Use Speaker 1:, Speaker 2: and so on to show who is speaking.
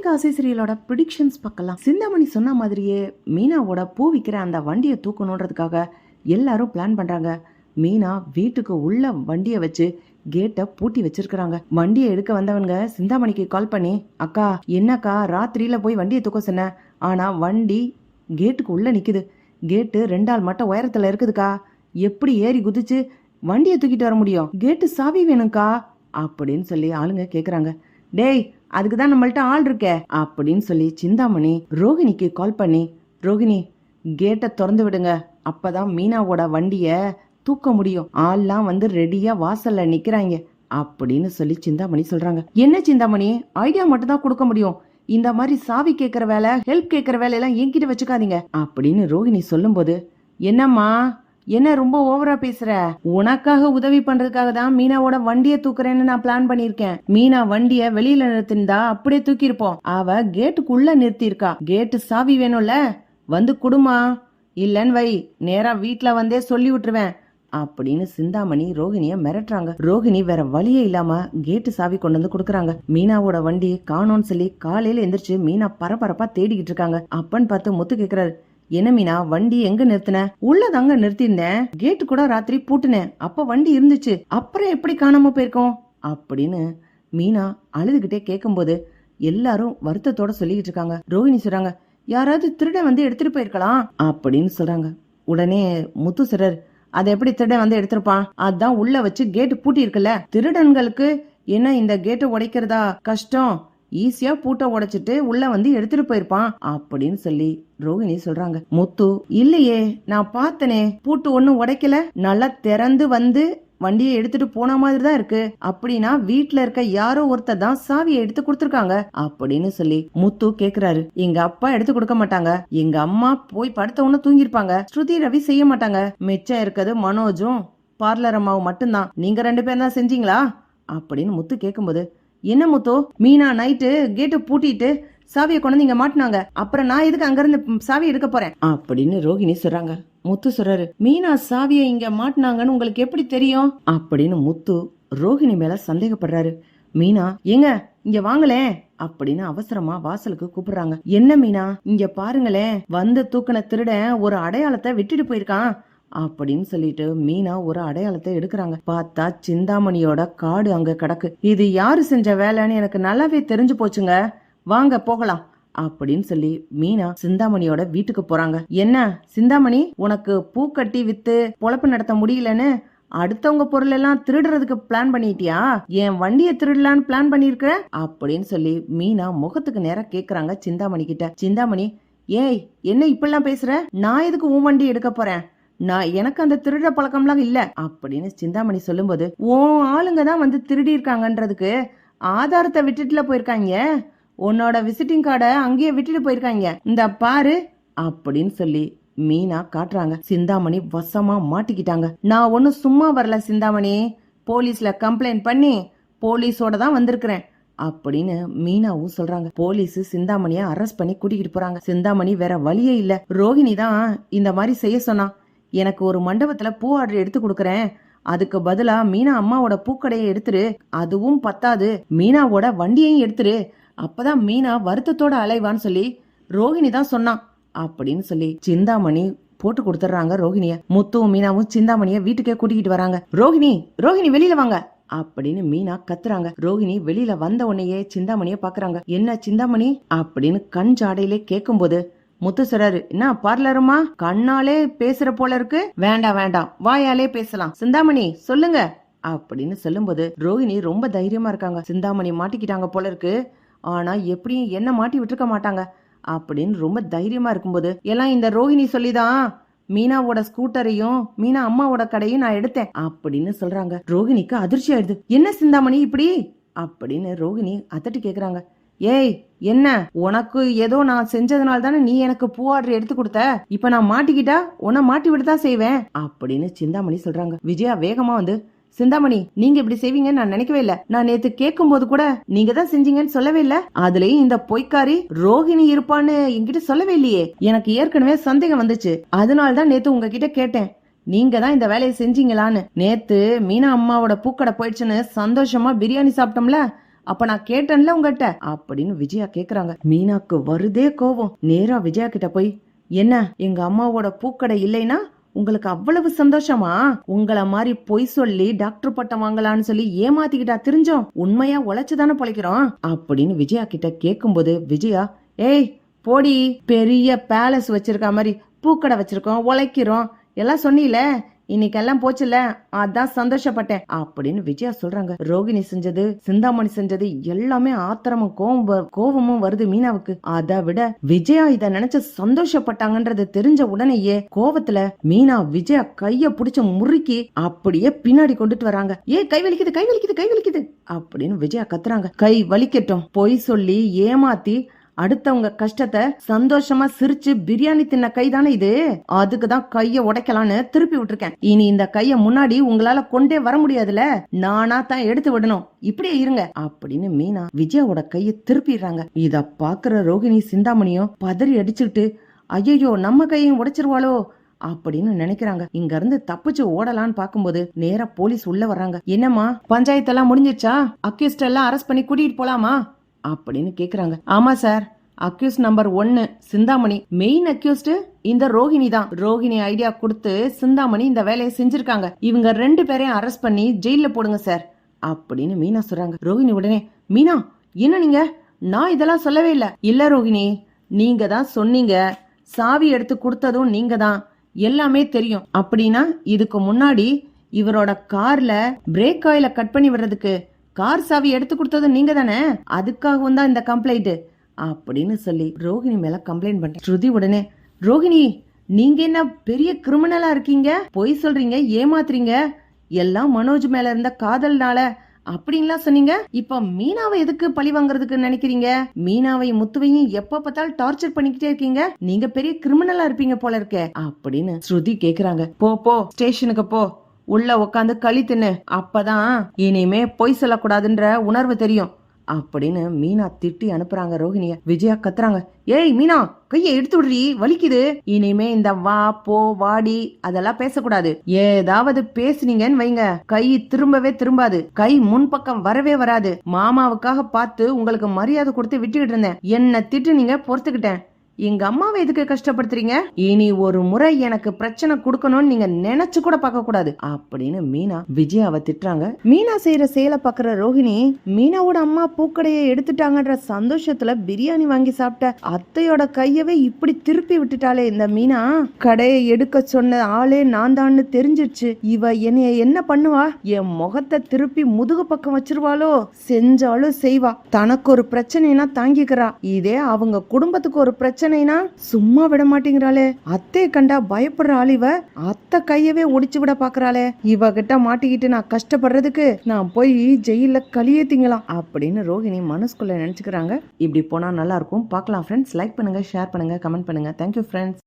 Speaker 1: அத்திகாசி சீரியலோட predictions பார்க்கலாம். சிந்தாமணி சொன்ன மாதிரியே மீனாவோட பூ விற்கிற அந்த வண்டியை தூக்கணுன்றதுக்காக எல்லாரும் பிளான் பண்றாங்க. மீனா வீட்டுக்கு உள்ள வண்டியை வச்சு கேட்டை பூட்டி வச்சிருக்கிறாங்க. வண்டியை எடுக்க வந்தவங்க சிந்தாமணிக்கு கால் பண்ணி, அக்கா என்னக்கா ராத்திரியில போய் வண்டியை தூக்க சொன்ன, ஆனா வண்டி கேட்டுக்கு உள்ள நிக்குது, கேட்டு 2 ஆள் மட்டும் உயரத்துல இருக்குதுக்கா, எப்படி ஏறி குதிச்சு வண்டியை தூக்கிட்டு வர முடியும், கேட்டு சாவி வேணும்க்கா அப்படின்னு சொல்லி ஆளுங்க கேக்குறாங்க. டேய் அதுக்கு தான் நம்மள்ட்ட ஆள் இருக்க அப்படின்னு சொல்லி சிந்தாமணி ரோஹிணிக்கு கால் பண்ணி, ரோஹிணி கேட்டை திறந்து விடுங்க, அப்பதான் மீனாவோட வண்டிய தூக்க முடியும், ஆள்லாம் வந்து ரெடியா வாசல்ல நிக்கிறாங்க அப்படின்னு சொல்லி சிந்தாமணி சொல்றாங்க. என்ன சிந்தாமணி, ஐடியா மட்டும் தான் கொடுக்க முடியும், இந்த மாதிரி சாவி கேட்கற வேலை ஹெல்ப் கேட்கற வேலையெல்லாம் என்கிட்ட வச்சுக்காதீங்க அப்படின்னு ரோஹிணி சொல்லும் போது, என்னம்மா என்ன ரொம்ப ஓவரா பேசுற, உனக்காக உதவி பண்றதுக்காக தான் மீனாவோட வண்டியை தூக்குறேன்னு நான் பிளான் பண்ணிருக்கேன். மீனா வண்டிய வெளியில நிறுத்திருந்தா அப்படியே தூக்கி இருப்போம், அவ கேட்டுக்குள்ள நிறுத்தி இருக்கா, கேட்டு சாவி வேணும்ல, வந்து குடுமா, இல்லன்னு வை நேரா வீட்டுல வந்தே சொல்லி விட்டுருவேன் அப்படின்னு சிந்தாமணி ரோஹிணிய மிரட்டுறாங்க. ரோஹிணி வேற வழியே இல்லாம கேட்டு சாவி கொண்டு வந்து குடுக்கறாங்க. மீனாவோட வண்டி காணோன்னு சொல்லி காலையில எந்திரிச்சு மீனா பரபரப்பா தேடிக்கிட்டு இருக்காங்க. அப்பன்னு பார்த்து முத்து கேக்குறாரு, என்ன மீனா வண்டி எங்க நிறுத்தின, உள்ளதாங்க நிறுத்திருந்தேன், கேட்டு கூட ராத்திரி பூட்டுனேன், அப்ப வண்டி இருந்துச்சு, அப்புறம் எப்படி காணாம போயிருக்கோம் அப்படின்னு மீனா அழுதுகிட்டே கேட்கும்போது எல்லாரும் வருத்தத்தோட சொல்லிக்கிட்டு இருக்காங்க. ரோஹிணி சொல்றாங்க, யாராவது திருட வந்து எடுத்துட்டு போயிருக்கலாம் அப்படின்னு சொல்றாங்க. உடனே முத்து சொல்றாரு, அதை எப்படி திருடன் வந்து எடுத்திருப்பான், அதான் உள்ள வச்சு கேட்டு பூட்டி இருக்குல்ல, திருடன்களுக்கு என்ன இந்த கேட்டை உடைக்கிறதா கஷ்டம், ஈஸியா பூட்டை உடைச்சிட்டு உள்ள வந்து எடுத்துட்டு போயிருப்பான் அப்படின்னு சொல்லி ரோஹிணி சொல்றாங்க. முத்து, இல்லையே நான் பார்த்தனே, பூட்டு ஒண்ணும் உடைக்கல, நல்லா திறந்து வந்து வண்டியை எடுத்துட்டு போன மாதிரி தான் இருக்கு, அப்படின்னா வீட்டுல இருக்க யாரோ ஒருத்தர் தான் சாவியை எடுத்து கொடுத்துருக்காங்க அப்படின்னு சொல்லி முத்து கேக்குறாரு. எங்க அப்பா எடுத்து கொடுக்க மாட்டாங்க, எங்க அம்மா போய் படுத்த உடனே தூங்கிருப்பாங்க, ஸ்ருதி ரவி செய்ய மாட்டாங்க, மிச்சம் இருக்கிறது மனோஜும் பார்லர் அம்மாவும் மட்டும்தான், நீங்க 2 பேரும் தான் செஞ்சீங்களா அப்படின்னு முத்து கேக்கும்போது, என்ன முத்து, மீனா நைட்டு கேட்டு பூட்டிட்டு சாவியை கொண்டு நீங்க மாட்டினாங்க, அப்புறம் நான் எதுக்கு அங்க இருந்து சாவி எடுக்க போறேன் அப்படின்னு ரோஹிணி சொல்றாங்க. முத்து சொல்றாரு, மீனா சாவியை இங்க மாட்டினாங்கன்னு உங்களுக்கு எப்படி தெரியும் அப்படின்னு முத்து ரோஹிணி மேல சந்தேகப்படுறாரு. மீனா, ஏங்க இங்க வாங்களேன் அப்படின்னு அவசரமா வாசலுக்கு கூப்பிடுறாங்க. என்ன மீனா, இங்க பாருங்களேன், வந்து தூக்குன திருடன் ஒரு அடையாளத்தை விட்டுட்டு போயிருக்கான் அப்படின்னு சொல்லிட்டு மீனா ஒரு அடையாளத்தை எடுக்கிறாங்க. பார்த்தா சிந்தாமணியோட கார்டு அங்க கிடக்கு. இது யாரு செஞ்ச வேலைன்னு எனக்கு நல்லாவே தெரிஞ்சு போச்சுங்க, வாங்க போகலாம் அப்படின்னு சொல்லி மீனா சிந்தாமணியோட வீட்டுக்கு போறாங்க. என்ன சிந்தாமணி, உனக்கு பூ கட்டி வித்து பொழப்பு நடத்த முடியலன்னு அடுத்தவங்க பொருள் எல்லாம் திருடுறதுக்கு பிளான் பண்ணிட்டியா, என் வண்டியை திருடலான்னு பிளான் பண்ணிருக்க அப்படின்னு சொல்லி மீனா முகத்துக்கு நேரா கேக்குறாங்க சிந்தாமணி கிட்ட. சிந்தாமணி, ஏய் என்ன இப்பெல்லாம் பேசுற, நான் எதுக்கு உன் வண்டி எடுக்க போறேன், எனக்கு அந்த திருட பழக்கம்லாம் இல்ல அப்படின்னு சிந்தாமணி சொல்லும்போது, உன் ஆளுங்க தான் வந்து திருடி இருக்காங்கன்றதுக்கு ஆதாரத்தை விட்டுட்டுல போயிருக்காங்க, உன்னோட விசிட்டிங் கார்டை அங்கேயே விட்டுட்டு போயிருக்காங்க, இந்த பாரு அப்படின்னு சொல்லி மீனா காட்டுறாங்க. சிந்தாமணி வசமா மாட்டிக்கிட்டாங்க. நான் ஒன்னும் சும்மா வரல சிந்தாமணி, போலீஸ்ல கம்ப்ளைண்ட் பண்ணி போலீஸோட தான் வந்திருக்கிறேன் அப்படின்னு மீனாவும் சொல்றாங்க. போலீஸ் சிந்தாமணிய அரெஸ்ட் பண்ணி கூட்டிகிட்டு போறாங்க. சிந்தாமணி வேற வழியே இல்ல, ரோஹிணி தான் இந்த மாதிரி செய்ய சொன்னா, எனக்கு ஒரு மண்டபத்துல பூ ஆர்டர் எடுத்து கொடுக்கறேன், அதுக்கு பதிலா மீனா அம்மாவோட பூக்கடையை எடுத்துரு, அதுவும் பத்தாது மீனாவோட வண்டியையும் எடுத்துரு, அப்பதான் மீனா வருத்தத்தோட அலைவான்னு சொல்லி ரோஹிணி தான் சொன்னான் அப்படின்னு சொல்லி சிந்தாமணி போட்டு கொடுத்துறாங்க ரோஹிணிய. முத்துவும் மீனாவும் சிந்தாமணிய வீட்டுக்கே கூட்டிக்கிட்டு வராங்க. ரோஹிணி, ரோஹிணி வெளியில வாங்க அப்படின்னு மீனா கத்துறாங்க. ரோஹிணி வெளியில வந்த உடனேயே சிந்தாமணிய பாக்குறாங்க. என்ன சிந்தாமணி அப்படின்னு கண் ஜாடையிலே கேட்கும் போது முத்து சொல்றாரு, என்ன பார்லருமா, கண்ணாலே பேசுற போல இருக்கு, வேண்டாம் வேண்டாம் வாயாலே பேசலாம், சிந்தாமணி சொல்லுங்க அப்படின்னு சொல்லும்போது ரோஹிணி ரொம்ப தைரியமா இருக்காங்க. சிந்தாமணி மாட்டிக்கிட்டாங்க போல இருக்கு, ஆனா எப்படியும் என்ன மாட்டி விட்டுருக்க மாட்டாங்க அப்படின்னு ரொம்ப தைரியமா இருக்கும்போது, எல்லாம் இந்த ரோஹிணி சொல்லிதான் மீனாவோட ஸ்கூட்டரையும் மீனா அம்மாவோட கடையும் நான் எடுத்தேன் அப்படின்னு சொல்றாங்க. ரோஹிணிக்கு அதிர்ச்சி ஆயிடுது. என்ன சிந்தாமணி இப்படி அப்படின்னு ரோஹிணி அதட்டி கேக்குறாங்க. ஏய் என்ன, உனக்கு ஏதோ நான் செஞ்சதுனால தானே நீ எனக்கு பூ ஆர்டர் எடுத்து கொடுத்த, இப்ப நான் மாட்டிக்கிட்டா உன்னை மாட்டி விட்டுதான் செய்வேன் அப்படின்னு சிந்தாமணி சொல்றாங்க. விஜயா வேகமா வந்து, சிந்தாமணி நீங்க இப்படி செய்வீங்கன்னு நான் நினைக்கவே இல்ல, நான் நேத்து கேட்கும் போது கூட நீங்க தான் செஞ்சீங்கன்னு சொல்லவே இல்ல, அதுலயும் இந்த பொய்க்காரி ரோஹிணி இருப்பான்னு என்கிட்ட சொல்லவே இல்லையே, எனக்கு ஏற்கனவே சந்தேகம் வந்துச்சு, அதனாலதான் நேத்து உங்ககிட்ட கேட்டேன், நீங்க தான் இந்த வேலையை செஞ்சீங்களான்னு. நேத்து மீனா அம்மாவோட பூக்கடை போயிடுச்சுன்னு சந்தோஷமா பிரியாணி சாப்பிட்டோம்ல, அப்ப நான் கேட்டேன்ல உங்ககிட்ட அப்படின்னு விஜயா கேக்குறாங்க. மீனாக்கு வருதே கோவம். நேரா விஜயா கிட்ட போய், என்ன எங்க அம்மாவோட பூக்கடை இல்லைன்னா உங்களுக்கு அவ்வளவு சந்தோஷமா? உங்களை மாதிரி பொய் சொல்லி டாக்டர் பட்டம் வாங்கலான்னு சொல்லி ஏமாத்திக்கிட்டா தெரிஞ்சோம்? உண்மையா உழைச்சுதானே பொழைக்கிறோம் அப்படின்னு விஜயா கிட்ட கேக்கும்போது விஜயா, ஏய் போடி, பெரிய பேலஸ் வச்சிருக்க மாதிரி பூக்கடை வச்சிருக்கோம், உழைக்கிறோம் எல்லாம் சொன்னீல, இன்னைக்கெல்லாம் போச்சுல, அதான் சந்தோஷப்பட்டேன் அப்படின்னு விஜயா சொல்றாங்க. ரோகிணி செஞ்சது, சிந்தாமணி செஞ்சது எல்லாமே ஆத்திரமும் கோவமும் வருது மீனாவுக்கு. அதை விட விஜயா இத நினைச்சு சந்தோஷப்பட்டாங்கன்றது தெரிஞ்ச உடனேயே கோவத்துல மீனா விஜயா கைய புடிச்சு முறுக்கி அப்படியே பின்னாடி கொண்டுட்டு வராங்க. கை வலிக்குது, கை வலிக்குது, கை வலிக்குது அப்படின்னு விஜயா கத்துறாங்க. கை வலிக்கட்டும், பொய் சொல்லி ஏமாத்தி அடுத்தவங்க கஷ்டத்தை சந்தோஷமா சிரிச்சு பிரியாணி தின்ன கை தானே இது, அதுக்குதான் கைய உடைக்கலான்னு திருப்பி விட்டுருக்கேன். இனி இந்த கைய முன்னாடி உங்களால கொண்டே வர முடியாதுல, நானா தான் எடுத்து விடணும், இப்படியே இருங்க அப்படின்னு மீனா விஜயாவோட கைய திருப்பிடுறாங்க. இத பாக்குற ரோகிணி சிந்தாமணியும் பதறி அடிச்சுக்கிட்டு, ஐயோ நம்ம கையும் உடைச்சிருவாளோ அப்படின்னு நினைக்கிறாங்க. இங்க இருந்து தப்பிச்சு ஓடலான்னு பாக்கும்போது நேரா போலீஸ் உள்ள வர்றாங்க. என்னம்மா பஞ்சாயத்தெல்லாம் முடிஞ்சிருச்சா? அக்யூஸ்ட் எல்லாம் அரெஸ்ட் பண்ணி கூட்டிட்டு போலாமா அப்படின்னு கேக்குறாங்க. ஆமா sir, accuse number 1 Chintamani, main accused இந்த ரோஹிணி தான். ரோஹிணி ஐடியா கொடுத்து சிந்தாமணி இந்த வேலையை செஞ்சிருக்காங்க. இவங்க 2 பேரையும் அரெஸ்ட் பண்ணி ஜெயில போடுங்க சார் அப்படின்னு மீனா சொல்றாங்க. ரோஹிணி உடனே, மீனா என்ன நீங்க, நான் இதெல்லாம் சொல்லவே இல்ல. இல்ல ரோஹிணி, நீங்க தான் சொன்னீங்க, சாவி எடுத்து கொடுத்ததும் நீங்க தான், எல்லாமே தெரியும். அப்படின்னா இதுக்கு முன்னாடி இவரோட கார்ல பிரேக் ஆயில கட் பண்ணி விடுறதுக்கு கார் சாவி எடுத்து கொடுத்தது நீங்க தானே, அதுக்காகவும் தான் இந்த கம்ப்ளைண்ட் அப்படின்னு சொல்லி ரோஹிணி மேல கம்ப்ளைண்ட் பண்ற. ஸ்ருதி உடனே, ரோஹிணி நீங்க என்ன பெரிய கிரிமினலா இருக்கீங்க, பொய் சொல்றீங்க, ஏமாத்துறீங்க, எல்லாம் மனோஜ் மேல இருந்த காதல்னால அப்படின்லாம் சொன்னீங்க. இப்ப மீனாவை எதுக்கு பழி வாங்குறதுக்கு நினைக்கிறீங்க? மீனாவை முத்துவையும் எப்ப பார்த்தாலும் டார்ச்சர் பண்ணிக்கிட்டே இருக்கீங்க, நீங்க பெரிய கிரிமினலா இருப்பீங்க போல இருக்கே அப்படின்னு ஸ்ருதி கேக்குறாங்க. போ ஸ்டேஷனுக்கு போ, உள்ள உக்காந்து களி தின்னு, அப்பதான் இனிமே பொய் சொல்லக்கூடாதுன்ற உணர்வு தெரியும் அப்படின்னு மீனா திட்டி அனுப்புறாங்க ரோஹிணிய. விஜயா கத்துறாங்க, ஏய் மீனா கைய எடுத்து விடுறி, வலிக்குது. இனிமே இந்த வா போ வாடி அதெல்லாம் பேசக்கூடாது. ஏதாவது பேசுனீங்கன்னு வைங்க, கை திரும்பவே திரும்பாது, கை முன்பக்கம் வரவே வராது. மாமாவுக்காக பார்த்து உங்களுக்கு மரியாதை கொடுத்து விட்டுக்கிட்டு இருந்தேன், என்ன திட்டு நீங்க பொறுத்துக்கிட்டேன். எங்க அம்மாவை எதுக்கு கஷ்டப்படுத்துறீங்க? இனி ஒரு முறை எனக்கு பிரச்சனை கொடுக்கணும்னு நீங்க நினைச்சு கூட பார்க்க கூடாது அப்படின்னு மீனா விஜயாவை திட்டுறாங்க. மீனா செய்யற செயலை பாக்குற ரோஹிணி, மீனாவோட அம்மா பூக்கடையை எடுத்துட்டாங்கன்ற சந்தோஷத்துல பிரியாணி வாங்கி சாப்பிட்ட அத்தையோட கையவே இப்படி திருப்பி விட்டுட்டாலே இந்த மீனா, கடையை எடுக்க சொன்ன ஆளே நான் தான்னு தெரிஞ்சிருச்சு, இவ என்னைய என்ன பண்ணுவா, என் முகத்தை திருப்பி முதுகு பக்கம் வச்சிருவாளோ, செஞ்சாலும் செய்வா, தனக்கு ஒரு பிரச்சனைனா தாங்கிக்கிறா, இதே அவங்க குடும்பத்துக்கு ஒரு பிரச்சனை சும்மா விட மாட்டேங்கிறாளே, அத்தையை கண்டா பயப்படுற ஆளிவ, அத்தை கையவே ஒடிச்சு விட பாக்குறாளே, இவகிட்ட மாட்டிக்கிட்டு நான் கஷ்டப்படுறதுக்கு நான் போய் ஜெயில களியே திங்கலாம் அப்படின்னு ரோஹிணி மனசுக்குள்ள நினைச்சுக்கிறாங்க. இப்படி போனா நல்லா இருக்கும். பார்க்கலாம் ஃப்ரெண்ட்ஸ். லைக் பண்ணுங்க, ஷேர் பண்ணுங்க, கமெண்ட் பண்ணுங்க. Thank you friends.